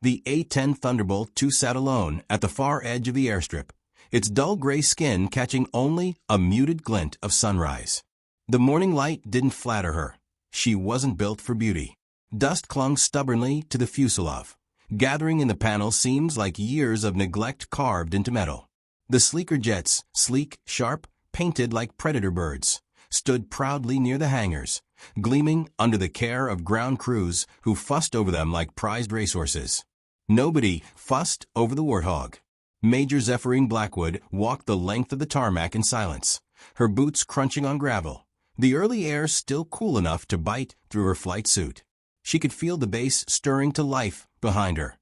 The A-10 Thunderbolt II sat alone at the far edge of the airstrip, its dull gray skin catching only a muted glint of sunrise. The morning light didn't flatter her. She wasn't built for beauty. Dust clung stubbornly to the fuselage, gathering in the panel seams like years of neglect carved into metal. The sleeker jets, sleek, sharp, painted like predator birds, stood proudly near the hangars, gleaming under the care of ground crews who fussed over them like prized racehorses. Nobody fussed over the Warthog. Major Zephyrine Blackwood walked the length of the tarmac in silence, her boots crunching on gravel, the early air still cool enough to bite through her flight suit. She could feel the base stirring to life behind her.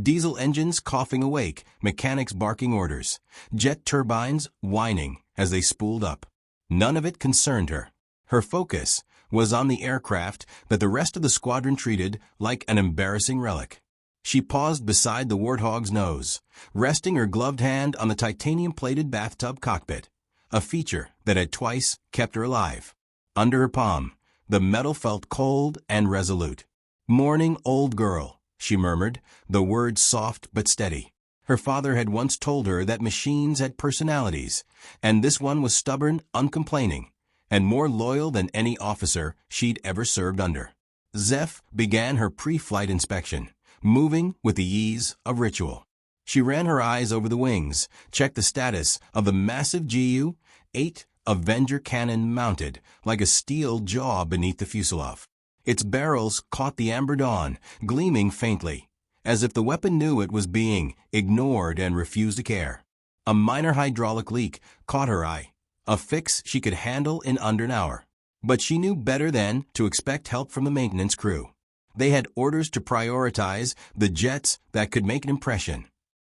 Diesel engines coughing awake, mechanics barking orders, jet turbines whining as they spooled up. None of it concerned her. Her focus was on the aircraft that the rest of the squadron treated like an embarrassing relic. She paused beside the Warthog's nose, resting her gloved hand on the titanium-plated bathtub cockpit, a feature that had twice kept her alive. Under her palm, the metal felt cold and resolute. "Morning, old girl," she murmured, the words soft but steady. Her father had once told her that machines had personalities, and this one was stubborn, uncomplaining, and more loyal than any officer she'd ever served under. Zeph began her pre-flight inspection, moving with the ease of ritual. She ran her eyes over the wings, checked the status of the massive Gu-8 Avenger cannon mounted like a steel jaw beneath the fuselage. Its barrels caught the amber dawn, gleaming faintly, as if the weapon knew it was being ignored and refused to care. A minor hydraulic leak caught her eye, a fix she could handle in under an hour. But she knew better than to expect help from the maintenance crew. They had orders to prioritize the jets that could make an impression.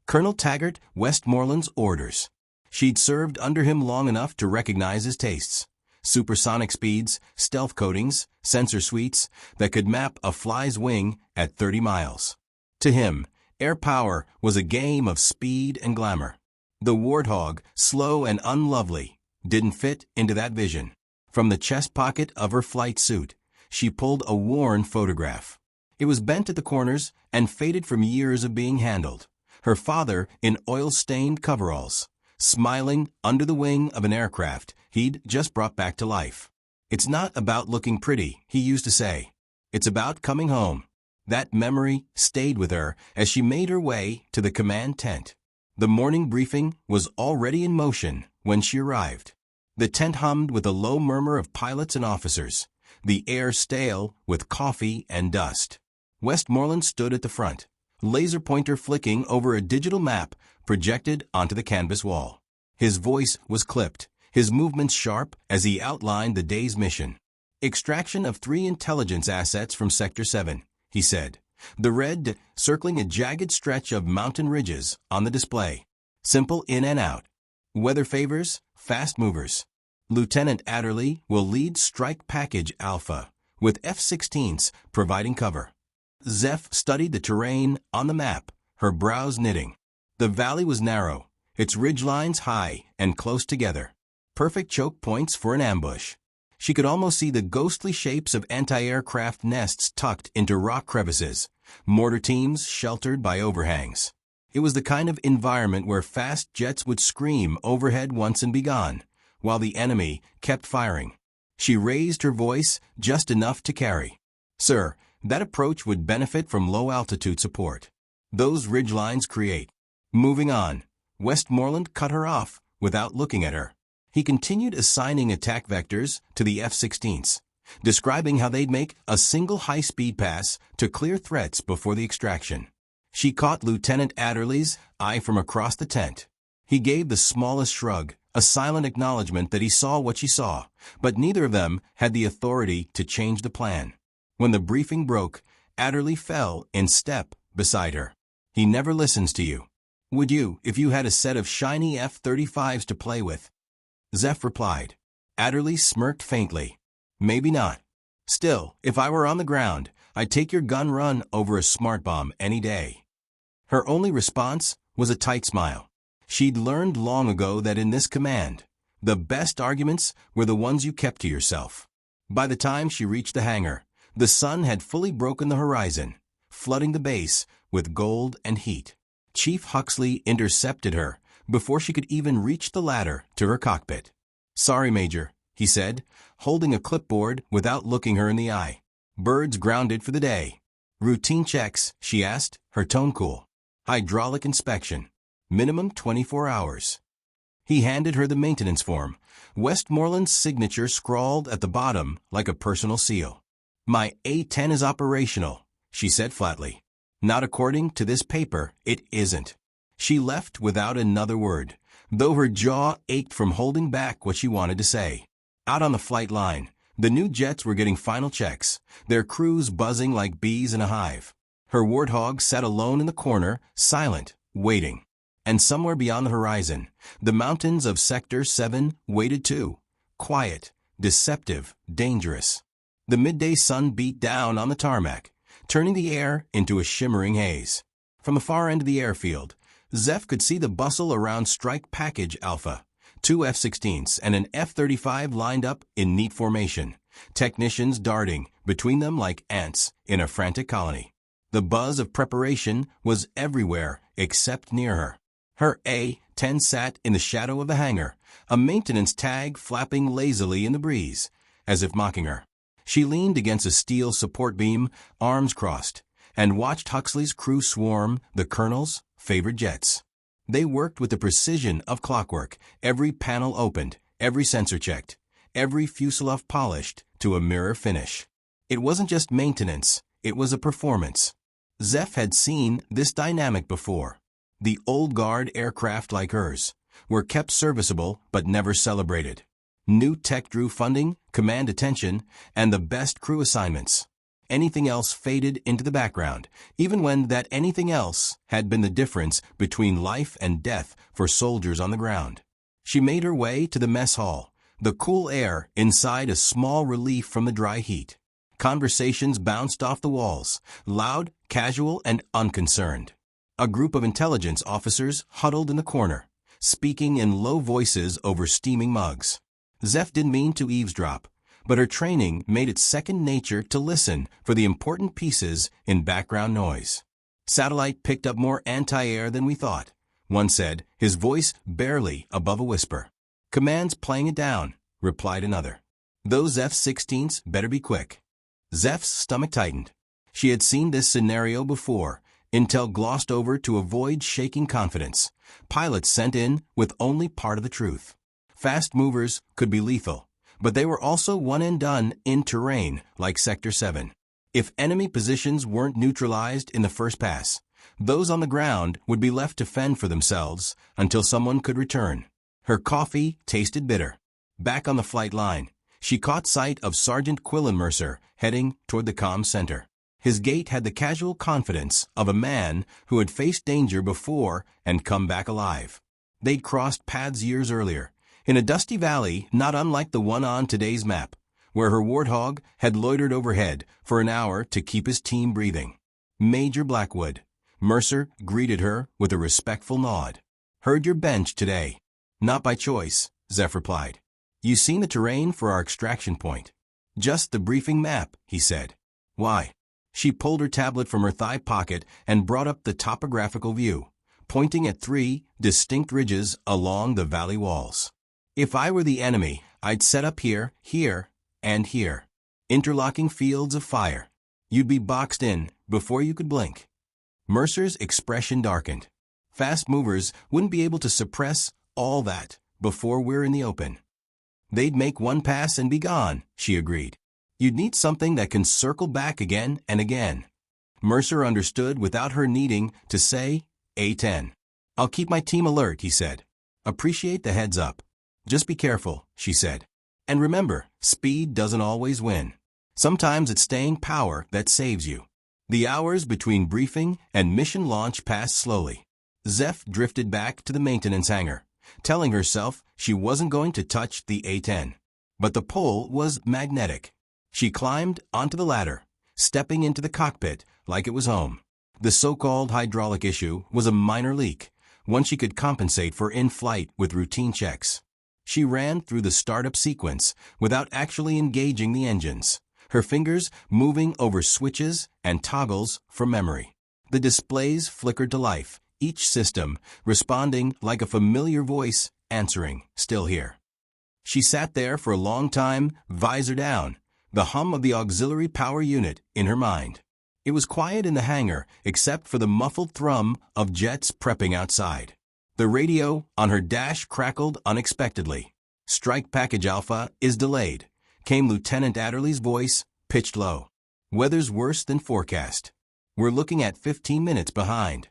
Colonel Taggart Westmoreland's orders. She'd served under him long enough to recognize his tastes. Supersonic speeds, stealth coatings, sensor suites that could map a fly's wing at 30 miles. To him, air power was a game of speed and glamour. The Warthog, slow and unlovely, didn't fit into that vision. From the chest pocket of her flight suit, she pulled a worn photograph. It was bent at the corners and faded from years of being handled. Her father in oil-stained coveralls, smiling under the wing of an aircraft he'd just brought back to life. "It's not about looking pretty," he used to say. "It's about coming home." That memory stayed with her as she made her way to the command tent. The morning briefing was already in motion when she arrived. The tent hummed with a low murmur of pilots and officers, the air stale with coffee and dust. Westmoreland stood at the front, laser pointer flicking over a digital map projected onto the canvas wall. His voice was clipped, his movements sharp as he outlined the day's mission. "Extraction of 3 intelligence assets from Sector 7, he said, the red circling a jagged stretch of mountain ridges on the display. "Simple in and out. Weather favors, fast movers. Lieutenant Adderley will lead Strike Package Alpha, with F-16s providing cover." Zeph studied the terrain on the map, her brows knitting. The valley was narrow, its ridgelines high and close together. Perfect choke points for an ambush. She could almost see the ghostly shapes of anti-aircraft nests tucked into rock crevices, mortar teams sheltered by overhangs. It was the kind of environment where fast jets would scream overhead once and be gone, while the enemy kept firing. She raised her voice just enough to carry. "Sir, that approach would benefit from low-altitude support. Those ridgelines create." Moving on, Westmoreland cut her off without looking at her. He continued assigning attack vectors to the F-16s, describing how they'd make a single high-speed pass to clear threats before the extraction. She caught Lieutenant Adderley's eye from across the tent. He gave the smallest shrug, a silent acknowledgement that he saw what she saw, but neither of them had the authority to change the plan. When the briefing broke, Adderley fell in step beside her. "He never listens to you. Would you, if you had a set of shiny F-35s to play with?" Zeph replied. Adderley smirked faintly. "Maybe not. Still, if I were on the ground, I'd take your gun run over a smart bomb any day." Her only response was a tight smile. She'd learned long ago that in this command, the best arguments were the ones you kept to yourself. By the time she reached the hangar, the sun had fully broken the horizon, flooding the base with gold and heat. Chief Huxley intercepted her before she could even reach the ladder to her cockpit. "Sorry, Major," he said, holding a clipboard without looking her in the eye. "Birds grounded for the day." "Routine checks?" she asked, her tone cool. "Hydraulic inspection. Minimum 24 hours. He handed her the maintenance form, Westmoreland's signature scrawled at the bottom like a personal seal. "My A-10 is operational," she said flatly. "Not according to this paper, it isn't." She left without another word, though her jaw ached from holding back what she wanted to say. Out on the flight line, the new jets were getting final checks, their crews buzzing like bees in a hive. Her warthog sat alone in the corner, silent, waiting. And somewhere beyond the horizon, the mountains of Sector 7 waited too. Quiet, deceptive, dangerous. The midday sun beat down on the tarmac, turning the air into a shimmering haze. From the far end of the airfield, Zeph could see the bustle around Strike Package Alpha. 2 F-16s and an F-35 lined up in neat formation, technicians darting between them like ants in a frantic colony. The buzz of preparation was everywhere except near her. Her A-10 sat in the shadow of the hangar, a maintenance tag flapping lazily in the breeze, as if mocking her. She leaned against a steel support beam, arms crossed, and watched Huxley's crew swarm the colonel's favorite jets. They worked with the precision of clockwork, every panel opened, every sensor checked, every fuselage polished to a mirror finish. It wasn't just maintenance, it was a performance. Zeph had seen this dynamic before. The old guard aircraft like hers were kept serviceable but never celebrated. New tech drew funding, command attention, and the best crew assignments. Anything else faded into the background, even when that anything else had been the difference between life and death for soldiers on the ground. She made her way to the mess hall, the cool air inside a small relief from the dry heat. Conversations bounced off the walls, loud, casual, and unconcerned. A group of intelligence officers huddled in the corner, speaking in low voices over steaming mugs. Zeph didn't mean to eavesdrop, but her training made it second nature to listen for the important pieces in background noise. "Satellite picked up more anti-air than we thought," one said, his voice barely above a whisper. "Command's playing it down," replied another. "Those F-16s better be quick." Zeph's stomach tightened. She had seen this scenario before. Intel glossed over to avoid shaking confidence. Pilots sent in with only part of the truth. Fast movers could be lethal, but they were also one and done in terrain like Sector 7. If enemy positions weren't neutralized in the first pass, those on the ground would be left to fend for themselves until someone could return. Her coffee tasted bitter. Back on the flight line, she caught sight of Sergeant Quillen Mercer heading toward the comm center. His gait had the casual confidence of a man who had faced danger before and come back alive. They'd crossed paths years earlier, in a dusty valley not unlike the one on today's map, where her warthog had loitered overhead for an hour to keep his team breathing. "Major Blackwood," Mercer greeted her with a respectful nod. "Heard your bench today." "Not by choice," Zeph replied. "You seen the terrain for our extraction point?" "Just the briefing map," he said. "Why?" She pulled her tablet from her thigh pocket and brought up the topographical view, pointing at 3 distinct ridges along the valley walls. "If I were the enemy, I'd set up here, here, and here. Interlocking fields of fire. You'd be boxed in before you could blink." Mercer's expression darkened. "Fast movers wouldn't be able to suppress all that before we're in the open." "They'd make one pass and be gone," she agreed. "You'd need something that can circle back again and again." Mercer understood without her needing to say A-10. "I'll keep my team alert," he said. "Appreciate the heads up." "Just be careful," she said. "And remember, speed doesn't always win. Sometimes it's staying power that saves you." The hours between briefing and mission launch passed slowly. Zeph drifted back to the maintenance hangar, telling herself she wasn't going to touch the A-10. But the pull was magnetic. She climbed onto the ladder, stepping into the cockpit like it was home. The so-called hydraulic issue was a minor leak, one she could compensate for in flight with routine checks. She ran through the startup sequence without actually engaging the engines, her fingers moving over switches and toggles from memory. The displays flickered to life, each system responding like a familiar voice, answering, "Still here." She sat there for a long time, visor down, the hum of the auxiliary power unit in her mind. It was quiet in the hangar except for the muffled thrum of jets prepping outside. The radio on her dash crackled unexpectedly. "Strike Package Alpha is delayed," came Lieutenant Adderley's voice, pitched low. "Weather's worse than forecast. We're looking at 15 minutes behind."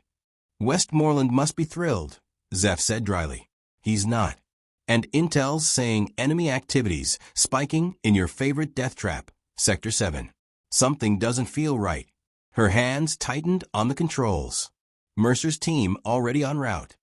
"Westmoreland must be thrilled," Zeph said dryly. "He's not. And intel's saying enemy activities spiking in your favorite death trap, Sector 7. Something doesn't feel right." Her hands tightened on the controls. "Mercer's team already en route?"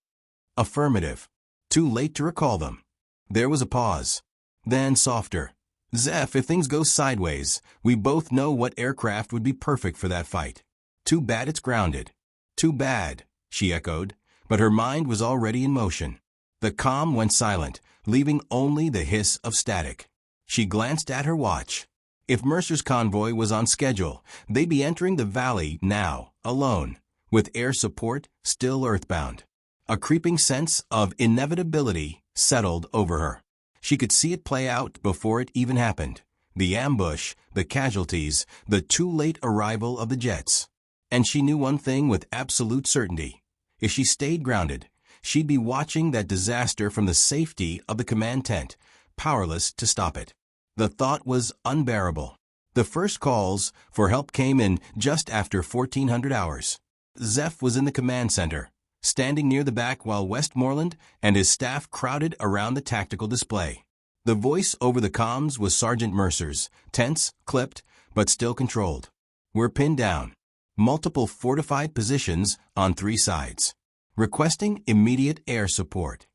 "Affirmative. Too late to recall them." There was a pause. Then softer. "Zeph, if things go sideways, we both know what aircraft would be perfect for that fight. Too bad it's grounded." "Too bad," she echoed, but her mind was already in motion. The comm went silent, leaving only the hiss of static. She glanced at her watch. If Mercer's convoy was on schedule, they'd be entering the valley now, alone, with air support still earthbound. A creeping sense of inevitability settled over her. She could see it play out before it even happened. The ambush, the casualties, the too late arrival of the jets. And she knew one thing with absolute certainty. If she stayed grounded, she'd be watching that disaster from the safety of the command tent, powerless to stop it. The thought was unbearable. The first calls for help came in just after 1400 hours. Zeph was in the command center, standing near the back while Westmoreland and his staff crowded around the tactical display. The voice over the comms was Sergeant Mercer's, tense, clipped, but still controlled. "We're pinned down. Multiple fortified positions on 3 sides. Requesting immediate air support."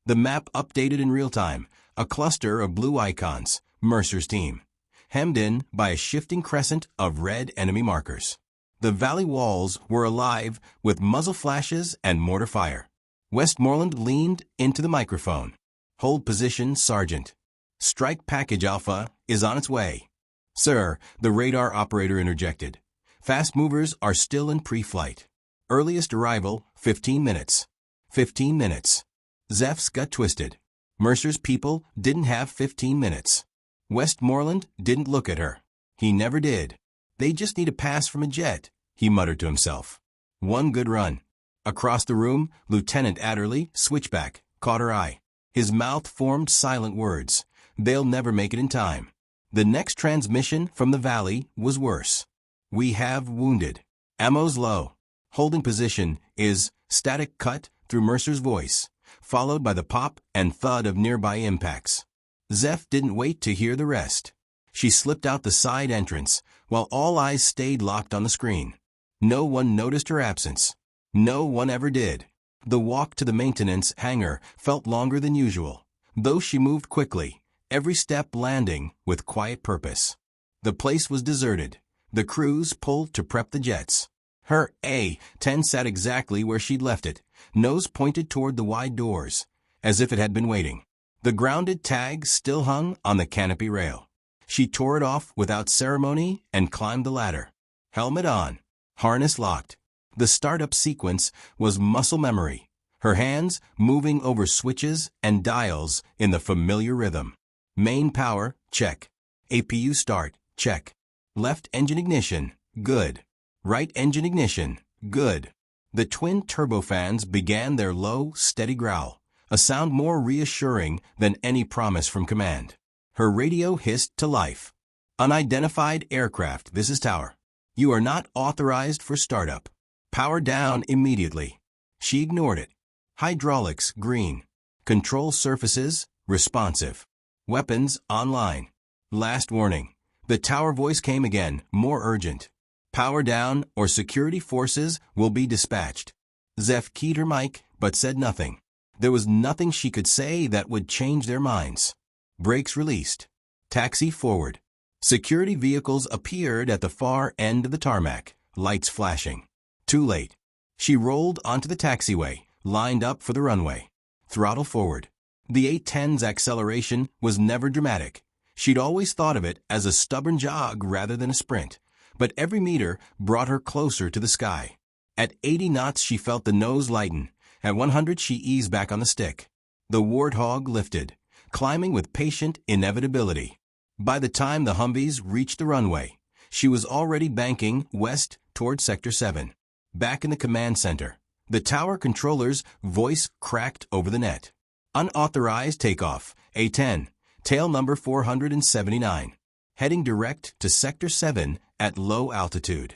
The map updated in real time, a cluster of blue icons, Mercer's team, hemmed in by a shifting crescent of red enemy markers. The valley walls were alive with muzzle flashes and mortar fire. Westmoreland leaned into the microphone. "Hold position, Sergeant. Strike Package Alpha is on its way." "Sir," the radar operator interjected. "Fast movers are still in pre-flight. Earliest arrival, 15 minutes. 15 minutes. Zeph's gut twisted. Mercer's people didn't have 15 minutes. Westmoreland didn't look at her. He never did. "They just need a pass from a jet," he muttered to himself. "One good run." Across the room, Lieutenant Adderley, switchback, caught her eye. His mouth formed silent words. "They'll never make it in time." The next transmission from the valley was worse. "We have wounded. Ammo's low. Holding position is," static cut through Mercer's voice, followed by the pop and thud of nearby impacts. Zeph didn't wait to hear the rest. She slipped out the side entrance, while all eyes stayed locked on the screen. No one noticed her absence. No one ever did. The walk to the maintenance hangar felt longer than usual, though she moved quickly, every step landing with quiet purpose. The place was deserted. The crews pulled to prep the jets. Her A-10 sat exactly where she'd left it, nose pointed toward the wide doors, as if it had been waiting. The grounded tag still hung on the canopy rail. She tore it off without ceremony and climbed the ladder. Helmet on, harness locked. The startup sequence was muscle memory, her hands moving over switches and dials in the familiar rhythm. Main power, check. APU start, check. Left engine ignition, good. Right engine ignition, good. The twin turbofans began their low, steady growl, a sound more reassuring than any promise from command. Her radio hissed to life. "Unidentified aircraft, this is Tower. You are not authorized for startup. Power down immediately." She ignored it. Hydraulics, green. Control surfaces, responsive. Weapons, online. Last warning. The Tower voice came again, more urgent. "Power down or security forces will be dispatched." Zeph keyed her mic, but said nothing. There was nothing she could say that would change their minds. Brakes released. Taxi forward. Security vehicles appeared at the far end of the tarmac, lights flashing. Too late. She rolled onto the taxiway, lined up for the runway. Throttle forward. The A-10's acceleration was never dramatic. She'd always thought of it as a stubborn jog rather than a sprint, but every meter brought her closer to the sky. At 80 knots she felt the nose lighten. At 100 she eased back on the stick. The Warthog lifted, climbing with patient inevitability. By the time the Humvees reached the runway, she was already banking west toward Sector 7. Back in the command center, the tower controller's voice cracked over the net. Unauthorized takeoff, A-10, tail number 479. Heading direct to Sector 7 at low altitude.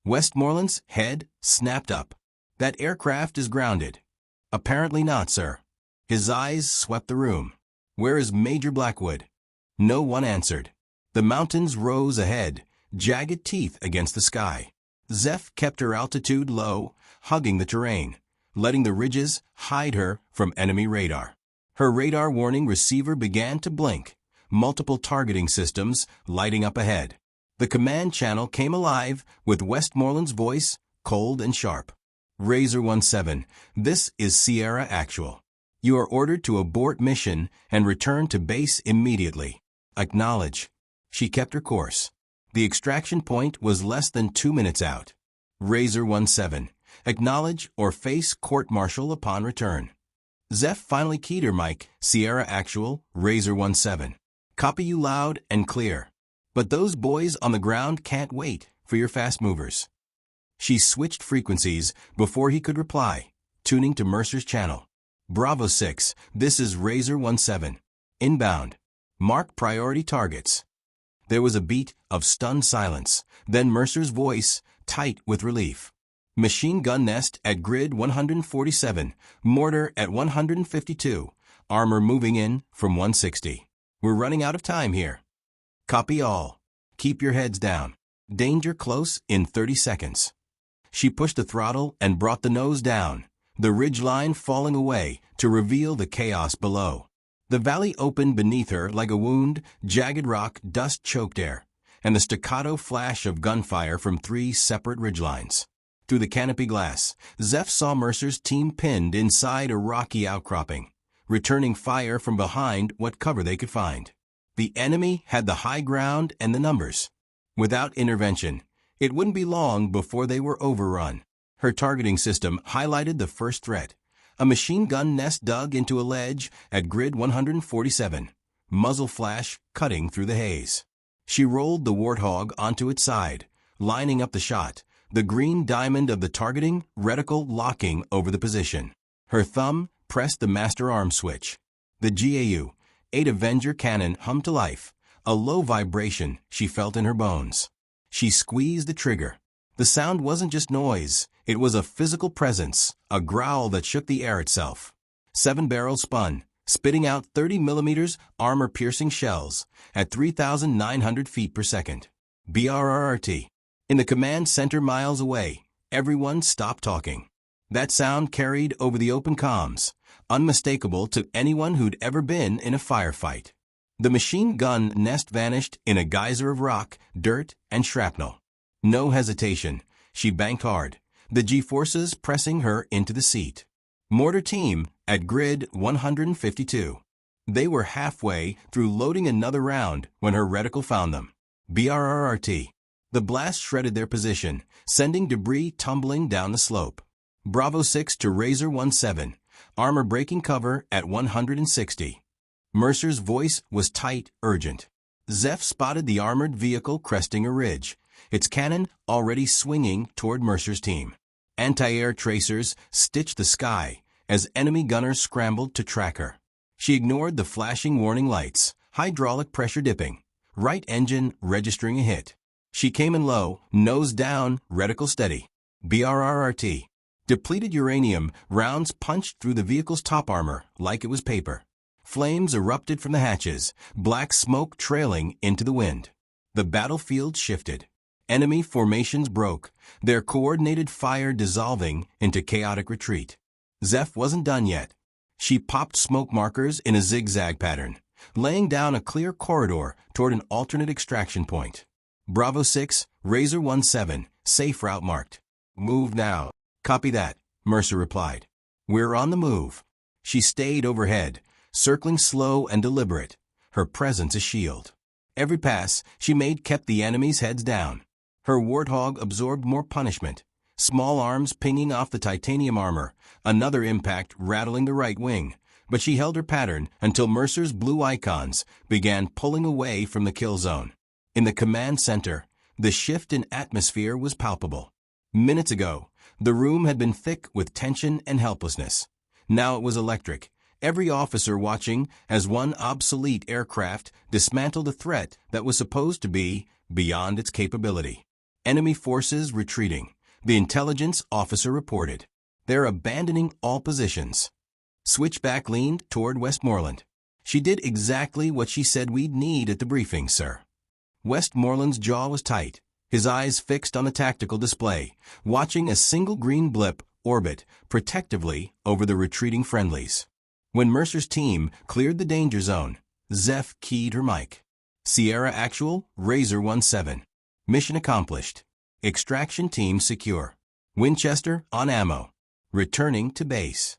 Westmoreland's head snapped up. That aircraft is grounded. Apparently not, sir. His eyes swept the room. Where is Major Blackwood? No one answered. The mountains rose ahead, jagged teeth against the sky. Zeph kept her altitude low, hugging the terrain, letting the ridges hide her from enemy radar. Her radar warning receiver began to blink, multiple targeting systems lighting up ahead. The command channel came alive with Westmoreland's voice, cold and sharp. Razor 17, this is Sierra Actual. You are ordered to abort mission and return to base immediately. Acknowledge. She kept her course. The extraction point was less than 2 minutes out. Razor 17, acknowledge or face court-martial upon return. Zeph finally keyed her mic, Sierra Actual, Razor 17. Copy you loud and clear. But those boys on the ground can't wait for your fast movers. She switched frequencies before he could reply, tuning to Mercer's channel. Bravo 6, this is Razor 17. Inbound. Mark priority targets. There was a beat of stunned silence, then Mercer's voice, tight with relief. Machine gun nest at grid 147, mortar at 152, armor moving in from 160. We're running out of time here. Copy all. Keep your heads down. Danger close in 30 seconds. She pushed the throttle and brought the nose down, the ridgeline falling away to reveal the chaos below. The valley opened beneath her like a wound, jagged rock, dust-choked air, and the staccato flash of gunfire from 3 separate ridgelines. Through the canopy glass, Zeph saw Mercer's team pinned inside a rocky outcropping, returning fire from behind what cover they could find. The enemy had the high ground and the numbers. Without intervention, it wouldn't be long before they were overrun. Her targeting system highlighted the first threat. A machine gun nest dug into a ledge at grid 147, muzzle flash cutting through the haze. She rolled the Warthog onto its side, lining up the shot, the green diamond of the targeting reticle locking over the position. Her thumb pressed the master arm switch. The GAU, 8 Avenger cannon hummed to life, a low vibration she felt in her bones. She squeezed the trigger. The sound wasn't just noise, it was a physical presence, a growl that shook the air itself. 7 barrels spun, spitting out 30 millimeters armor-piercing shells at 3,900 feet per second. BRRRT. In the command center miles away, everyone stopped talking. That sound carried over the open comms, unmistakable to anyone who'd ever been in a firefight. The machine gun nest vanished in a geyser of rock, dirt, and shrapnel. No hesitation. She banked hard, the G-forces pressing her into the seat. Mortar team at grid 152. They were halfway through loading another round when her reticle found them. BRRRT. The blast shredded their position, sending debris tumbling down the slope. Bravo 6 to Razor 17. Armor breaking cover at 160. Mercer's voice was tight, urgent. Zeph spotted the armored vehicle cresting a ridge, its cannon already swinging toward Mercer's team. Anti-air tracers stitched the sky as enemy gunners scrambled to track her. She ignored the flashing warning lights, hydraulic pressure dipping, right engine registering a hit. She came in low, nose down, reticle steady. BRRRT. Depleted uranium rounds punched through the vehicle's top armor like it was paper. Flames erupted from the hatches, black smoke trailing into the wind. The battlefield shifted. Enemy formations broke, their coordinated fire dissolving into chaotic retreat. Zeph wasn't done yet. She popped smoke markers in a zigzag pattern, laying down a clear corridor toward an alternate extraction point. Bravo 6, Razor 17, safe route marked. Move now. Copy that, Mercer replied. We're on the move. She stayed overhead, circling slow and deliberate, her presence a shield. Every pass she made kept the enemy's heads down. Her Warthog absorbed more punishment, small arms pinging off the titanium armor, another impact rattling the right wing, but she held her pattern until Mercer's blue icons began pulling away from the kill zone. In the command center, the shift in atmosphere was palpable. Minutes ago, the room had been thick with tension and helplessness. Now it was electric, every officer watching as one obsolete aircraft dismantled a threat that was supposed to be beyond its capability. Enemy forces retreating, the intelligence officer reported. They're abandoning all positions. Switchback leaned toward Westmoreland. She did exactly what she said we'd need at the briefing, sir. Westmoreland's jaw was tight, his eyes fixed on the tactical display, watching a single green blip orbit protectively over the retreating friendlies. When Mercer's team cleared the danger zone, Zeph keyed her mic. Sierra Actual, Razor 17. Mission accomplished. Extraction team secure. Winchester on ammo. Returning to base.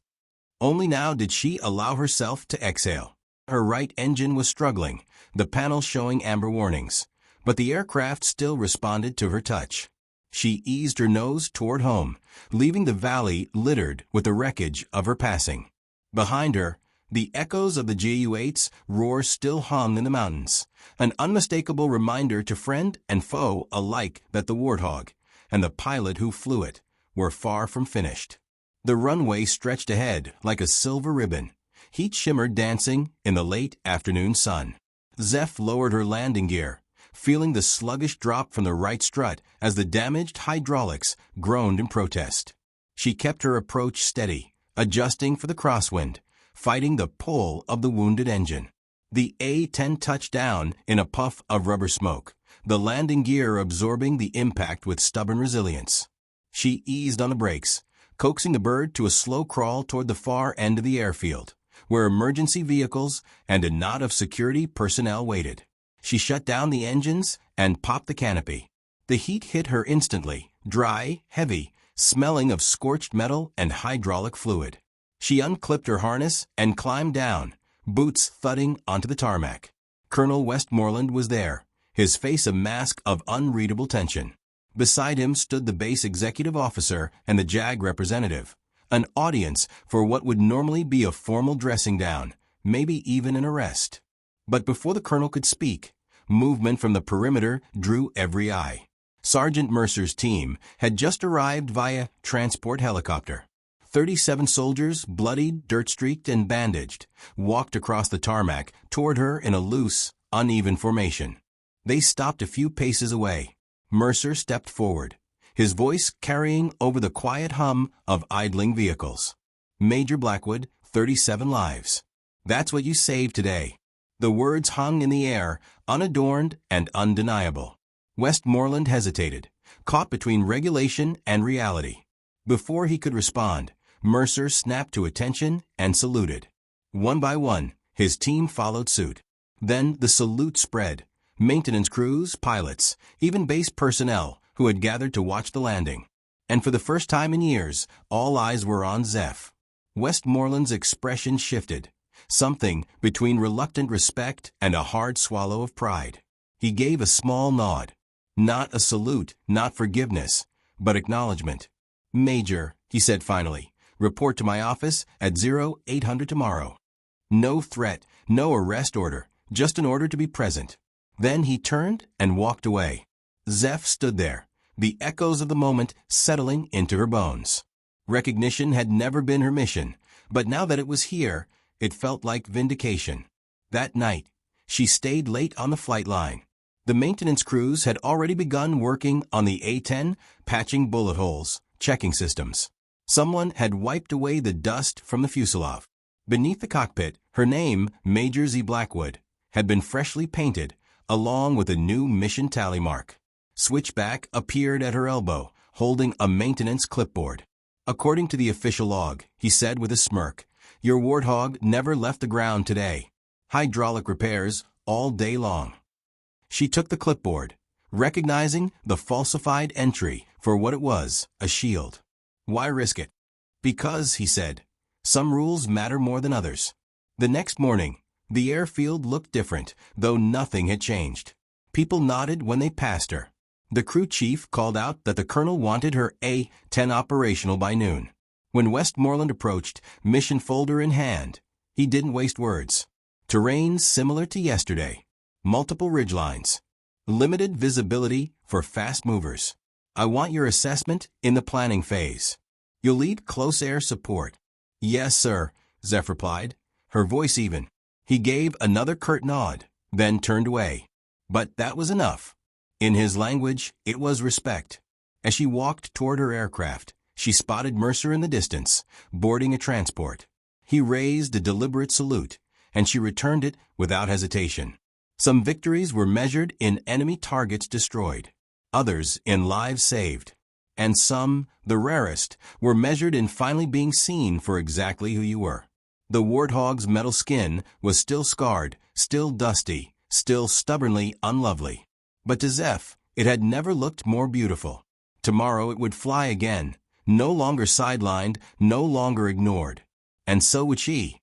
Only now did she allow herself to exhale. Her right engine was struggling, the panel showing amber warnings, but the aircraft still responded to her touch. She eased her nose toward home, leaving the valley littered with the wreckage of her passing. Behind her, the echoes of the Ju-8's roar still hung in the mountains, an unmistakable reminder to friend and foe alike that the Warthog, and the pilot who flew it, were far from finished. The runway stretched ahead like a silver ribbon, heat shimmered dancing in the late afternoon sun. Zeph lowered her landing gear, feeling the sluggish drop from the right strut as the damaged hydraulics groaned in protest. She kept her approach steady, adjusting for the crosswind, fighting the pull of the wounded engine. The A-10 touched down in a puff of rubber smoke, the landing gear absorbing the impact with stubborn resilience. She eased on the brakes, coaxing the bird to a slow crawl toward the far end of the airfield, where emergency vehicles and a knot of security personnel waited. She shut down the engines and popped the canopy. The heat hit her instantly, dry, heavy, smelling of scorched metal and hydraulic fluid. She unclipped her harness and climbed down, boots thudding onto the tarmac. Colonel Westmoreland was there, his face a mask of unreadable tension. Beside him stood the base executive officer and the JAG representative, an audience for what would normally be a formal dressing down, maybe even an arrest. But before the colonel could speak, movement from the perimeter drew every eye. Sergeant Mercer's team had just arrived via transport helicopter. 37 soldiers, bloodied, dirt-streaked, and bandaged, walked across the tarmac toward her in a loose, uneven formation. They stopped a few paces away. Mercer stepped forward, his voice carrying over the quiet hum of idling vehicles. Major Blackwood, 37 lives. That's what you saved today. The words hung in the air, unadorned and undeniable. Westmoreland hesitated, caught between regulation and reality. Before he could respond, Mercer snapped to attention and saluted. One by one, his team followed suit. Then the salute spread. Maintenance crews, pilots, even base personnel who had gathered to watch the landing. And for the first time in years, all eyes were on Zeph. Westmoreland's expression shifted, something between reluctant respect and a hard swallow of pride. He gave a small nod. Not a salute, not forgiveness, but acknowledgement. "Major," he said finally, "report to my office at 0800 tomorrow." No threat, no arrest order, just an order to be present. Then he turned and walked away. Zeph stood there, the echoes of the moment settling into her bones. Recognition had never been her mission, but now that it was here, it felt like vindication. That night, she stayed late on the flight line. The maintenance crews had already begun working on the A-10, patching bullet holes, checking systems. Someone had wiped away the dust from the fuselage. Beneath the cockpit, her name, Major Z. Blackwood, had been freshly painted, along with a new mission tally mark. Switchback appeared at her elbow, holding a maintenance clipboard. "According to the official log," he said with a smirk, "your Warthog never left the ground today. Hydraulic repairs all day long." She took the clipboard, recognizing the falsified entry for what it was, a shield. Why risk it? "Because," he said, "some rules matter more than others." The next morning, the airfield looked different, though nothing had changed. People nodded when they passed her. The crew chief called out that the colonel wanted her A-10 operational by noon. When Westmoreland approached, mission folder in hand, he didn't waste words. Terrain similar to yesterday. Multiple ridgelines. Limited visibility for fast movers. I want your assessment in the planning phase. You'll lead close air support. Yes, sir, Zeph replied, her voice even. He gave another curt nod, then turned away. But that was enough. In his language, it was respect. As she walked toward her aircraft, she spotted Mercer in the distance, boarding a transport. He raised a deliberate salute, and she returned it without hesitation. Some victories were measured in enemy targets destroyed, others in lives saved, and some, the rarest, were measured in finally being seen for exactly who you were. The warthog's metal skin was still scarred, still dusty, still stubbornly unlovely. But to Zeph, it had never looked more beautiful. Tomorrow it would fly again, no longer sidelined, no longer ignored. And so would she.